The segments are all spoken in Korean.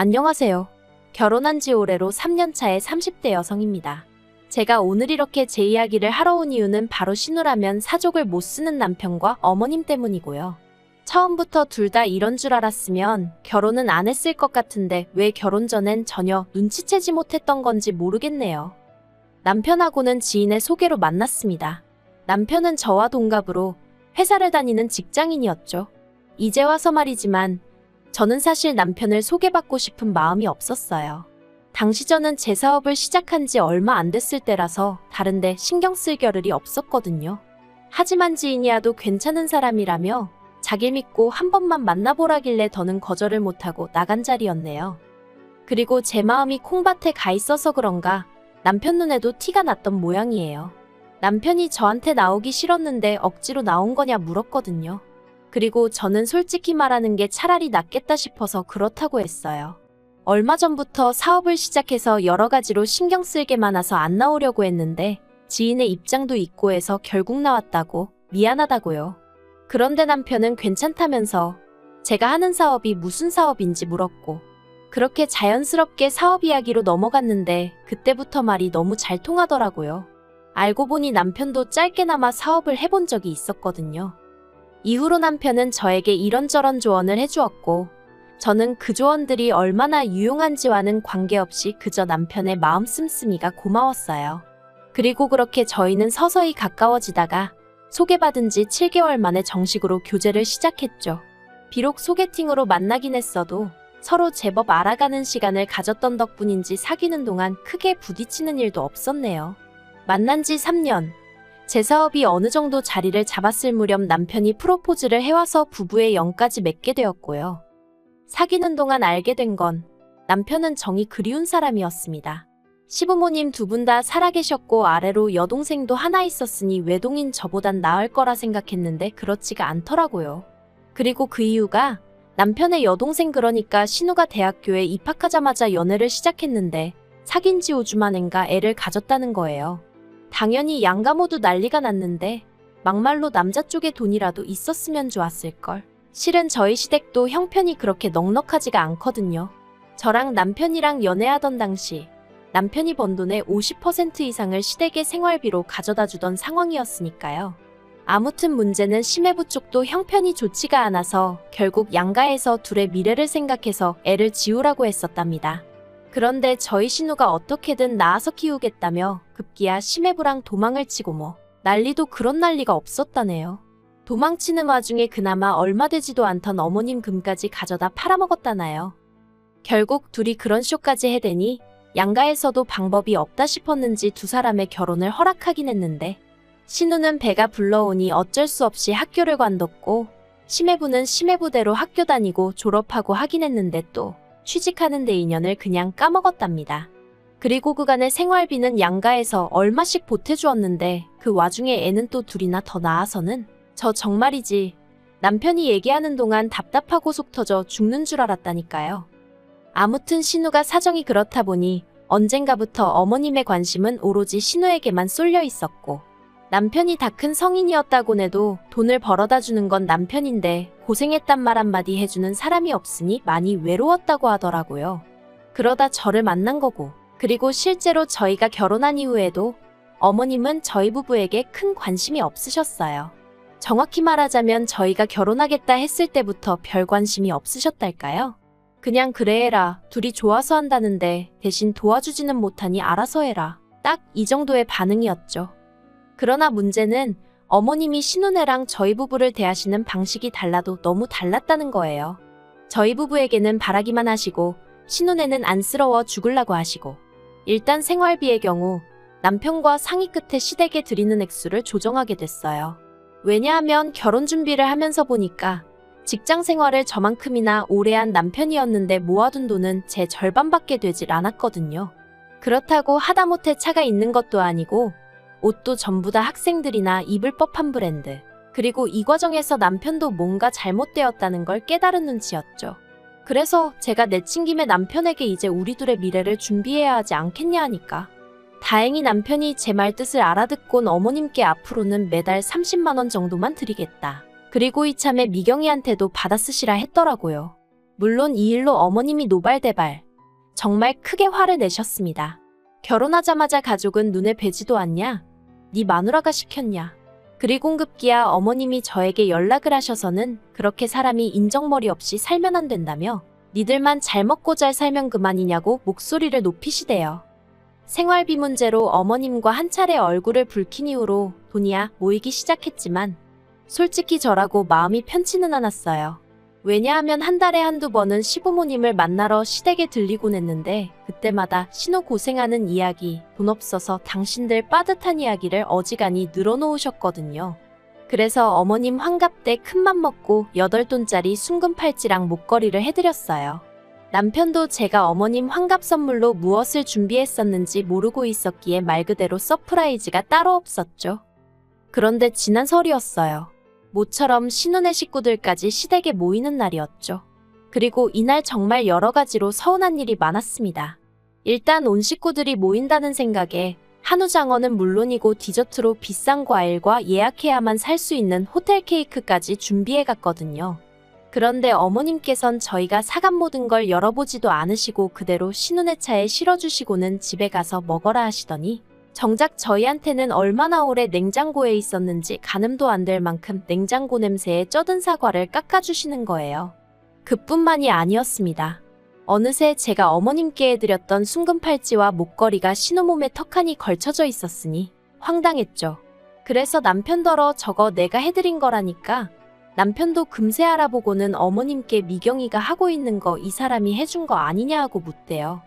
안녕하세요. 결혼한 지 올해로 3년 차의 30대 여성입니다. 제가 오늘 이렇게 제 이야기를 하러 온 이유는 바로 신우라면 사족을 못 쓰는 남편과 어머님 때문이고요. 처음부터 둘 다 이런 줄 알았으면 결혼은 안 했을 것 같은데 왜 결혼 전엔 전혀 눈치채지 못했던 건지 모르겠네요. 남편하고는 지인의 소개로 만났습니다. 남편은 저와 동갑으로 회사를 다니는 직장인이었죠. 이제 와서 말이지만 저는 사실 남편을 소개받고 싶은 마음이 없었어요. 당시 저는 제 사업을 시작한 지 얼마 안 됐을 때라서 다른데 신경 쓸 겨를이 없었거든요. 하지만 지인이야도 괜찮은 사람이라며 자기 믿고 한 번만 만나보라길래 더는 거절을 못하고 나간 자리였네요. 그리고 제 마음이 콩밭에 가 있어서 그런가 남편 눈에도 티가 났던 모양이에요. 남편이 저한테 나오기 싫었는데 억지로 나온 거냐 물었거든요. 그리고 저는 솔직히 말하는 게 차라리 낫겠다 싶어서 그렇다고 했어요. 얼마 전부터 사업을 시작해서 여러 가지로 신경 쓸 게 많아서 안 나오려고 했는데 지인의 입장도 있고 해서 결국 나왔다고 미안하다고요. 그런데 남편은 괜찮다면서 제가 하는 사업이 무슨 사업인지 물었고 그렇게 자연스럽게 사업 이야기로 넘어갔는데 그때부터 말이 너무 잘 통하더라고요. 알고 보니 남편도 짧게나마 사업을 해본 적이 있었거든요. 이후로 남편은 저에게 이런저런 조언을 해주었고 저는 그 조언들이 얼마나 유용한지와는 관계없이 그저 남편의 마음 씀씀이가 고마웠어요. 그리고 그렇게 저희는 서서히 가까워지다가 소개받은 지 7개월 만에 정식으로 교제를 시작했죠. 비록 소개팅으로 만나긴 했어도 서로 제법 알아가는 시간을 가졌던 덕분인지 사귀는 동안 크게 부딪히는 일도 없었네요. 만난 지 3년. 제 사업이 어느 정도 자리를 잡았을 무렵 남편이 프로포즈를 해와서 부부의 영까지 맺게 되었고요. 사귀는 동안 알게 된 건 남편은 정이 그리운 사람이었습니다. 시부모님 두 분 다 살아계셨고 아래로 여동생도 하나 있었으니 외동인 저보단 나을 거라 생각했는데 그렇지가 않더라고요. 그리고 그 이유가 남편의 여동생 그러니까 신우가 대학교에 입학하자마자 연애를 시작했는데 사귄 지 5주 만인가 애를 가졌다는 거예요. 당연히 양가 모두 난리가 났는데 막말로 남자 쪽에 돈이라도 있었으면 좋았을걸. 실은 저희 시댁도 형편이 그렇게 넉넉하지가 않거든요. 저랑 남편이랑 연애하던 당시 남편이 번 돈의 50% 이상을 시댁의 생활비로 가져다 주던 상황이었으니까요. 아무튼 문제는 심해부 쪽도 형편이 좋지가 않아서 결국 양가에서 둘의 미래를 생각해서 애를 지우라고 했었답니다. 그런데 저희 신우가 어떻게든 낳아서 키우겠다며 급기야 심해부랑 도망을 치고 뭐 난리도 그런 난리가 없었다네요. 도망치는 와중에 그나마 얼마 되지도 않던 어머님 금까지 가져다 팔아먹었다나요. 결국 둘이 그런 쇼까지 해대니 양가에서도 방법이 없다 싶었는지 두 사람의 결혼을 허락하긴 했는데 신우는 배가 불러오니 어쩔 수 없이 학교를 관뒀고 심해부는 심해부대로 학교 다니고 졸업하고 하긴 했는데 또 취직하는 데 인연을 그냥 까먹었답니다. 그리고 그간의 생활비는 양가에서 얼마씩 보태주었는데 그 와중에 애는 또 둘이나 더 낳아서는 저 정말이지 남편이 얘기하는 동안 답답하고 속 터져 죽는 줄 알았다니까요. 아무튼 신우가 사정이 그렇다 보니 언젠가부터 어머님의 관심은 오로지 신우에게만 쏠려 있었고 남편이 다 큰 성인이었다곤 해도 돈을 벌어다 주는 건 남편인데 고생했단 말 한마디 해주는 사람이 없으니 많이 외로웠다고 하더라고요. 그러다 저를 만난 거고 그리고 실제로 저희가 결혼한 이후에도 어머님은 저희 부부에게 큰 관심이 없으셨어요. 정확히 말하자면 저희가 결혼하겠다 했을 때부터 별 관심이 없으셨달까요? 그냥 그래 해라. 둘이 좋아서 한다는데 대신 도와주지는 못하니 알아서 해라. 딱 이 정도의 반응이었죠. 그러나 문제는 어머님이 신우네랑 저희 부부를 대하시는 방식이 달라도 너무 달랐다는 거예요. 저희 부부에게는 바라기만 하시고 신우네는 안쓰러워 죽으려고 하시고 일단 생활비의 경우 남편과 상의 끝에 시댁에 드리는 액수를 조정하게 됐어요. 왜냐하면 결혼 준비를 하면서 보니까 직장 생활을 저만큼이나 오래 한 남편이었는데 모아둔 돈은 제 절반밖에 되질 않았거든요. 그렇다고 하다못해 차가 있는 것도 아니고 옷도 전부 다 학생들이나 입을 법한 브랜드. 그리고 이 과정에서 남편도 뭔가 잘못되었다는 걸 깨달은 눈치였죠. 그래서 제가 내친 김에 남편에게 이제 우리 둘의 미래를 준비해야 하지 않겠냐 하니까 다행히 남편이 제 말뜻을 알아듣곤 어머님께 앞으로는 매달 30만 원 정도만 드리겠다. 그리고 이참에 미경이한테도 받아 쓰시라 했더라고요. 물론 이 일로 어머님이 노발대발 정말 크게 화를 내셨습니다. 결혼하자마자 가족은 눈에 뵈지도 않냐? 네 마누라가 시켰냐? 그리고 급기야 어머님이 저에게 연락을 하셔서는 그렇게 사람이 인정머리 없이 살면 안 된다며 니들만 잘 먹고 잘 살면 그만이냐고 목소리를 높이시대요. 생활비 문제로 어머님과 한 차례 얼굴을 붉힌 이후로 돈이야 모이기 시작했지만 솔직히 저라고 마음이 편치는 않았어요. 왜냐하면 한 달에 한두 번은 시부모님을 만나러 시댁에 들리곤 했는데 그때마다 신호 고생하는 이야기, 돈 없어서 당신들 빠듯한 이야기를 어지간히 늘어놓으셨거든요. 그래서 어머님 환갑 때 큰맘 먹고 8돈짜리 순금 팔찌랑 목걸이를 해드렸어요. 남편도 제가 어머님 환갑 선물로 무엇을 준비했었는지 모르고 있었기에 말 그대로 서프라이즈가 따로 없었죠. 그런데 지난 설이었어요. 모처럼 신혼의 식구들까지 시댁에 모이는 날이었죠. 그리고 이날 정말 여러 가지로 서운한 일이 많았습니다. 일단 온 식구들이 모인다는 생각에 한우 장어는 물론이고 디저트로 비싼 과일과 예약해야만 살 수 있는 호텔 케이크까지 준비해 갔거든요. 그런데 어머님께선 저희가 사간 모든 걸 열어보지도 않으시고 그대로 신혼의 차에 실어주시고는 집에 가서 먹어라 하시더니 정작 저희한테는 얼마나 오래 냉장고에 있었는지 가늠도 안 될 만큼 냉장고 냄새에 쩌든 사과를 깎아주시는 거예요. 그뿐만이 아니었습니다. 어느새 제가 어머님께 해드렸던 순금 팔찌와 목걸이가 신혼몸에 턱하니 걸쳐져 있었으니 황당했죠. 그래서 남편더러 저거 내가 해드린 거라니까 남편도 금세 알아보고는 어머님께 미경이가 하고 있는 거 이 사람이 해준 거 아니냐 하고 묻대요.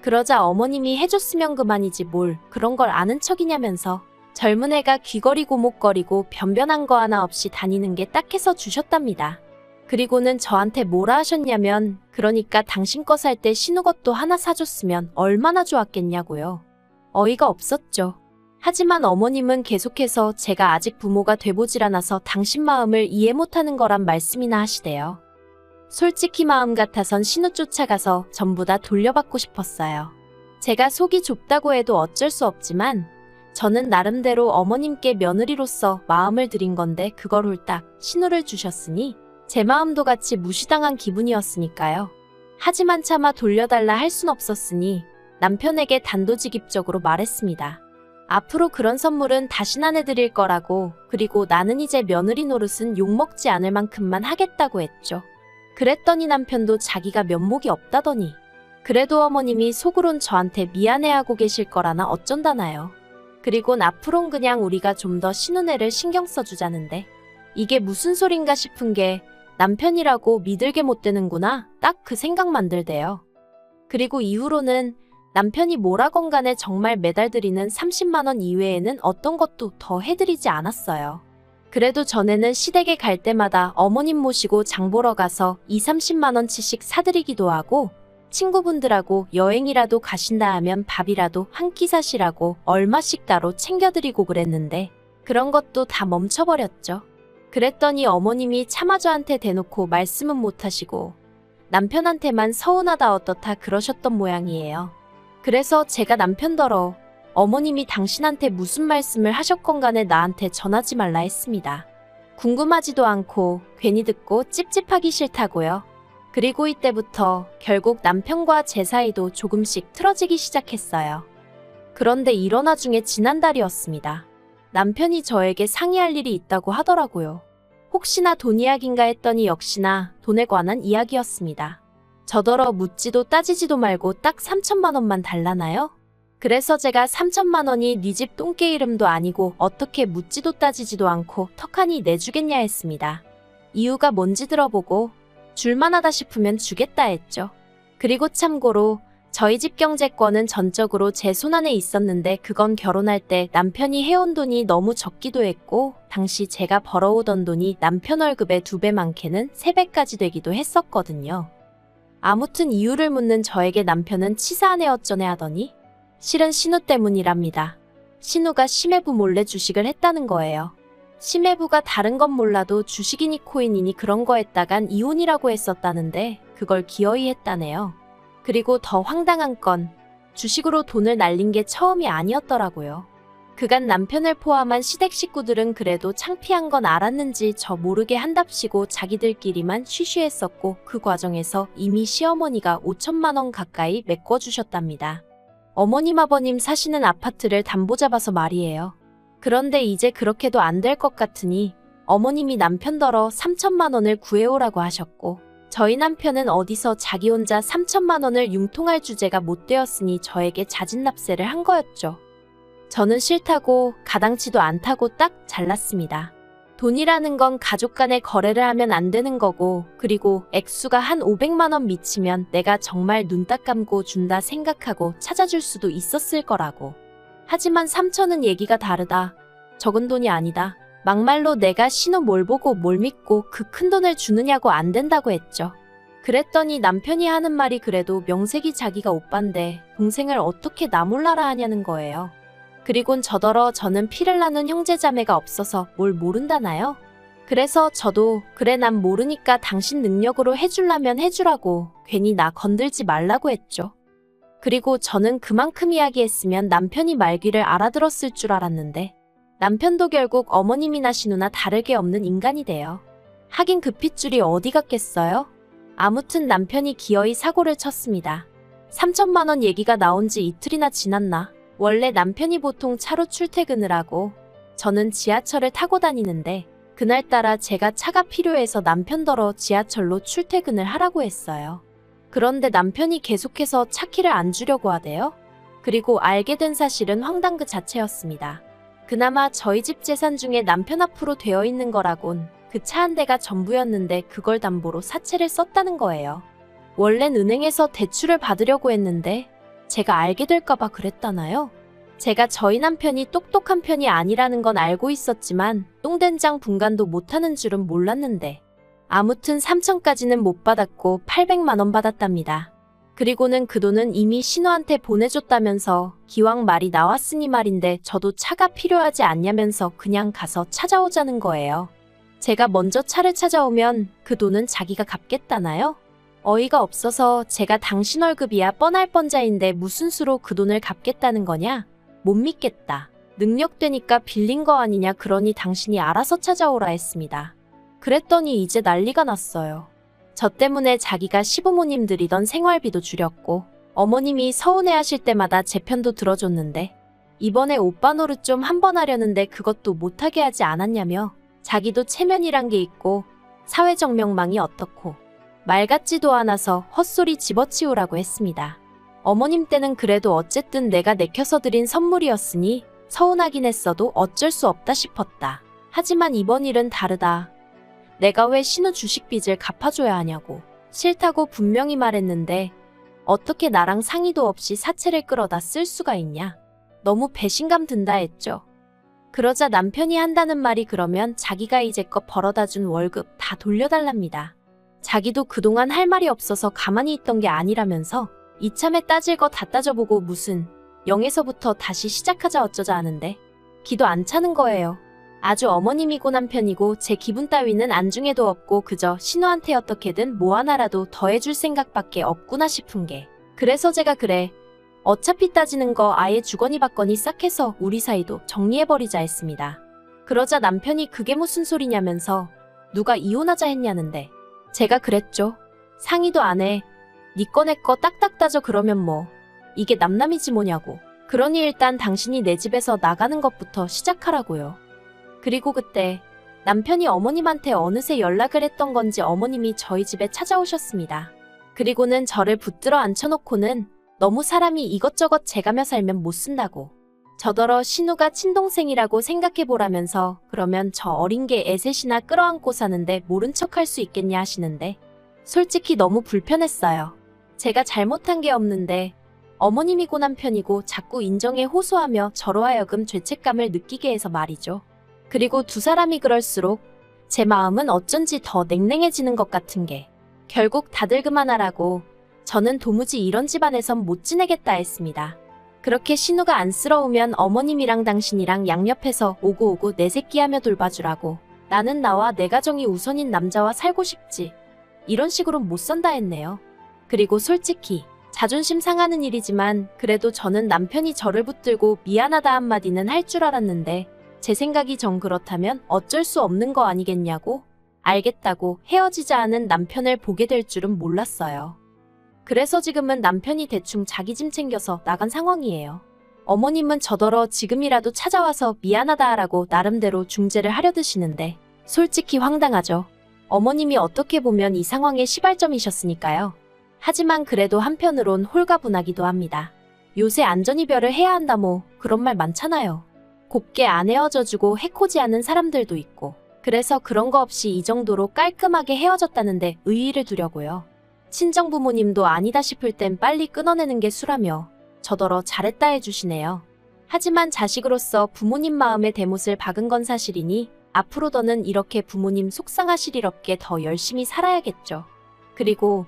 그러자 어머님이 해줬으면 그만이지 뭘 그런 걸 아는 척이냐면서 젊은 애가 귀걸이 고목거리고 변변한 거 하나 없이 다니는 게 딱해서 주셨답니다. 그리고는 저한테 뭐라 하셨냐면 그러니까 당신 거 살 때 신우것도 하나 사줬으면 얼마나 좋았겠냐고요. 어이가 없었죠. 하지만 어머님은 계속해서 제가 아직 부모가 돼보질 않아서 당신 마음을 이해 못하는 거란 말씀이나 하시대요. 솔직히 마음 같아선 신우 쫓아가서 전부 다 돌려받고 싶었어요. 제가 속이 좁다고 해도 어쩔 수 없지만 저는 나름대로 어머님께 며느리로서 마음을 드린 건데 그걸 홀딱 신우를 주셨으니 제 마음도 같이 무시당한 기분이었으니까요. 하지만 차마 돌려달라 할 순 없었으니 남편에게 단도직입적으로 말했습니다. 앞으로 그런 선물은 다신 안 해드릴 거라고 그리고 나는 이제 며느리 노릇은 욕먹지 않을 만큼만 하겠다고 했죠. 그랬더니 남편도 자기가 면목이 없다더니 그래도 어머님이 속으론 저한테 미안해하고 계실 거라나 어쩐다나요. 그리곤 앞으론 그냥 우리가 좀 더 신혼애를 신경 써주자는데 이게 무슨 소린가 싶은 게 남편이라고 믿을게 못 되는구나 딱 그 생각만 들대요. 그리고 이후로는 남편이 뭐라건 간에 정말 매달 드리는 30만 원 이외에는 어떤 것도 더 해드리지 않았어요. 그래도 전에는 시댁에 갈 때마다 어머님 모시고 장 보러 가서 20~30만 원치씩 사드리기도 하고 친구분들하고 여행이라도 가신다 하면 밥이라도 한 끼 사시라고 얼마씩 따로 챙겨드리고 그랬는데 그런 것도 다 멈춰버렸죠. 그랬더니 어머님이 차마 저한테 대놓고 말씀은 못하시고 남편한테만 서운하다 어떻다 그러셨던 모양이에요. 그래서 제가 남편더러 어머님이 당신한테 무슨 말씀을 하셨건 간에 나한테 전하지 말라 했습니다. 궁금하지도 않고 괜히 듣고 찝찝하기 싫다고요. 그리고 이때부터 결국 남편과 제 사이도 조금씩 틀어지기 시작했어요. 그런데 이런 와중에 지난달이었습니다. 남편이 저에게 상의할 일이 있다고 하더라고요. 혹시나 돈 이야기인가 했더니 역시나 돈에 관한 이야기였습니다. 저더러 묻지도 따지지도 말고 딱 3천만 원만 달라나요? 그래서 제가 3천만 원이 네 집 똥개 이름도 아니고 어떻게 묻지도 따지지도 않고 턱하니 내주겠냐 했습니다. 이유가 뭔지 들어보고 줄만하다 싶으면 주겠다 했죠. 그리고 참고로 저희 집 경제권은 전적으로 제 손안에 있었는데 그건 결혼할 때 남편이 해온 돈이 너무 적기도 했고 당시 제가 벌어오던 돈이 남편 월급의 2배 많게는 3배까지 되기도 했었거든요. 아무튼 이유를 묻는 저에게 남편은 치사하네 어쩌네 하더니 실은 신우 때문이랍니다. 신우가 심해부 몰래 주식을 했다는 거예요. 심해부가 다른 건 몰라도 주식이니 코인이니 그런 거 했다간 이혼이라고 했었다는데 그걸 기어이 했다네요. 그리고 더 황당한 건 주식으로 돈을 날린 게 처음이 아니었더라고요. 그간 남편을 포함한 시댁 식구들은 그래도 창피한 건 알았는지 저 모르게 한답시고 자기들끼리만 쉬쉬했었고 그 과정에서 이미 시어머니가 5천만 원 가까이 메꿔주셨답니다. 어머님 아버님 사시는 아파트를 담보 잡아서 말이에요. 그런데 이제 그렇게도 안 될 것 같으니 어머님이 남편더러 3천만 원을 구해오라고 하셨고 저희 남편은 어디서 자기 혼자 3천만 원을 융통할 주제가 못 되었으니 저에게 자진납세를 한 거였죠. 저는 싫다고 가당치도 않다고 딱 잘랐습니다. 돈이라는 건 가족 간의 거래를 하면 안 되는 거고 그리고 액수가 한 500만 원 미치면 내가 정말 눈 딱 감고 준다 생각하고 찾아줄 수도 있었을 거라고. 하지만 3천은 얘기가 다르다. 적은 돈이 아니다. 막말로 내가 신호 뭘 보고 뭘 믿고 그 큰 돈을 주느냐고 안 된다고 했죠. 그랬더니 남편이 하는 말이 그래도 명색이 자기가 오빠인데 동생을 어떻게 나 몰라라 하냐는 거예요. 그리곤 저더러 저는 피를 나눈 형제자매가 없어서 뭘 모른다나요? 그래서 저도 그래 난 모르니까 당신 능력으로 해주려면 해주라고 괜히 나 건들지 말라고 했죠. 그리고 저는 그만큼 이야기했으면 남편이 말귀를 알아들었을 줄 알았는데 남편도 결국 어머님이나 신우나 다를 게 없는 인간이 돼요. 하긴 그 핏줄이 어디 갔겠어요? 아무튼 남편이 기어이 사고를 쳤습니다. 3천만 원 얘기가 나온 지 이틀이나 지났나? 원래 남편이 보통 차로 출퇴근을 하고 저는 지하철을 타고 다니는데 그날따라 제가 차가 필요해서 남편더러 지하철로 출퇴근을 하라고 했어요. 그런데 남편이 계속해서 차 키를 안 주려고 하대요. 그리고 알게 된 사실은 황당 그 자체였습니다. 그나마 저희 집 재산 중에 남편 앞으로 되어 있는 거라곤 그 차 한 대가 전부였는데 그걸 담보로 사채를 썼다는 거예요. 원래는 은행에서 대출을 받으려고 했는데 제가 알게 될까봐 그랬다나요? 제가 저희 남편이 똑똑한 편이 아니라는 건 알고 있었지만 똥된장 분간도 못하는 줄은 몰랐는데 아무튼 3천까지는 못 받았고 800만 원 받았답니다. 그리고는 그 돈은 이미 신우한테 보내줬다면서 기왕 말이 나왔으니 말인데 저도 차가 필요하지 않냐면서 그냥 가서 찾아오자는 거예요. 제가 먼저 차를 찾아오면 그 돈은 자기가 갚겠다나요? 어이가 없어서 제가 당신 월급이야 뻔할 뻔자인데 무슨 수로 그 돈을 갚겠다는 거냐? 못 믿겠다. 능력되니까 빌린 거 아니냐 그러니 당신이 알아서 찾아오라 했습니다. 그랬더니 이제 난리가 났어요. 저 때문에 자기가 시부모님 들이던 생활비도 줄였고 어머님이 서운해하실 때마다 제 편도 들어줬는데 이번에 오빠 노릇 좀 한 번 하려는데 그것도 못하게 하지 않았냐며 자기도 체면이란 게 있고 사회적 명망이 어떻고 말 같지도 않아서 헛소리 집어치우라고 했습니다. 어머님 때는 그래도 어쨌든 내가 내켜서 드린 선물이었으니 서운하긴 했어도 어쩔 수 없다 싶었다. 하지만 이번 일은 다르다. 내가 왜 신우 주식 빚을 갚아줘야 하냐고. 싫다고 분명히 말했는데 어떻게 나랑 상의도 없이 사채를 끌어다 쓸 수가 있냐. 너무 배신감 든다 했죠. 그러자 남편이 한다는 말이 그러면 자기가 이제껏 벌어다 준 월급 다 돌려달랍니다. 자기도 그동안 할 말이 없어서 가만히 있던 게 아니라면서 이참에 따질 거 다 따져보고 무슨 0에서부터 다시 시작하자 어쩌자 하는데 기도 안 차는 거예요. 아주 어머님이고 남편이고 제 기분 따위는 안중에도 없고 그저 신우한테 어떻게든 뭐 하나라도 더 해줄 생각밖에 없구나 싶은 게 그래서 제가 그래 어차피 따지는 거 아예 주거니 받거니 싹 해서 우리 사이도 정리해버리자 했습니다. 그러자 남편이 그게 무슨 소리냐면서 누가 이혼하자 했냐는데 제가 그랬죠. 상의도 안 해. 니 거 내 거 딱딱 따져 그러면 뭐 이게 남남이지 뭐냐고. 그러니 일단 당신이 내 집에서 나가는 것부터 시작하라고요. 그리고 그때 남편이 어머님한테 어느새 연락을 했던 건지 어머님이 저희 집에 찾아오셨습니다. 그리고는 저를 붙들어 앉혀놓고는 너무 사람이 이것저것 재가며 살면 못 쓴다고. 저더러 신우가 친동생이라고 생각해보라면서 그러면 저 어린 게 애셋이나 끌어안고 사는데 모른 척할 수 있겠냐 하시는데 솔직히 너무 불편했어요. 제가 잘못한 게 없는데 어머님이고 남편이고 자꾸 인정에 호소하며 저로 하여금 죄책감을 느끼게 해서 말이죠. 그리고 두 사람이 그럴수록 제 마음은 어쩐지 더 냉랭해지는 것 같은 게 결국 다들 그만하라고 저는 도무지 이런 집안에선 못 지내겠다 했습니다. 그렇게 신우가 안쓰러우면 어머님이랑 당신이랑 양옆에서 오구오구 내 새끼 하며 돌봐주라고. 나는 나와 내 가정이 우선인 남자와 살고 싶지. 이런 식으로 못 산다 했네요. 그리고 솔직히 자존심 상하는 일이지만 그래도 저는 남편이 저를 붙들고 미안하다 한마디는 할 줄 알았는데 제 생각이 정 그렇다면 어쩔 수 없는 거 아니겠냐고 알겠다고 헤어지자 하는 남편을 보게 될 줄은 몰랐어요. 그래서 지금은 남편이 대충 자기 짐 챙겨서 나간 상황이에요. 어머님은 저더러 지금이라도 찾아와서 미안하다 하라고 나름대로 중재를 하려 드시는데 솔직히 황당하죠. 어머님이 어떻게 보면 이 상황의 시발점이셨으니까요. 하지만 그래도 한편으론 홀가분하기도 합니다. 요새 안전이별을 해야 한다 뭐 그런 말 많잖아요. 곱게 안 헤어져주고 해코지하는 사람들도 있고 그래서 그런 거 없이 이 정도로 깔끔하게 헤어졌다는데 의의를 두려고요. 친정부모님도 아니다 싶을 땐 빨리 끊어내는 게 수라며 저더러 잘했다 해주시네요. 하지만 자식으로서 부모님 마음의 대못을 박은 건 사실이니 앞으로 더는 이렇게 부모님 속상하실 일 없게 더 열심히 살아야겠죠. 그리고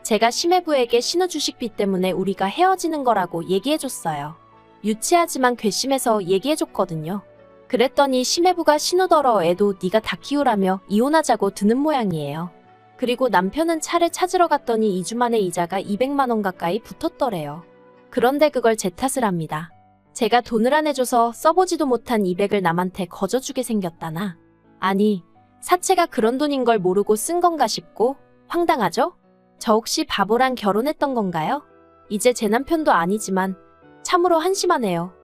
제가 심해부에게 신우주식비 때문에 우리가 헤어지는 거라고 얘기해줬어요. 유치하지만 괘씸해서 얘기해줬거든요. 그랬더니 심해부가 신우더러 애도 네가 다 키우라며 이혼하자고 드는 모양이에요. 그리고 남편은 차를 찾으러 갔더니 2주 만에 이자가 200만 원 가까이 붙었더래요. 그런데 그걸 제 탓을 합니다. 제가 돈을 안 해줘서 써보지도 못한 200을 남한테 거저주게 생겼다나. 아니, 사채가 그런 돈인 걸 모르고 쓴 건가 싶고 황당하죠? 저 혹시 바보랑 결혼했던 건가요? 이제 제 남편도 아니지만 참으로 한심하네요.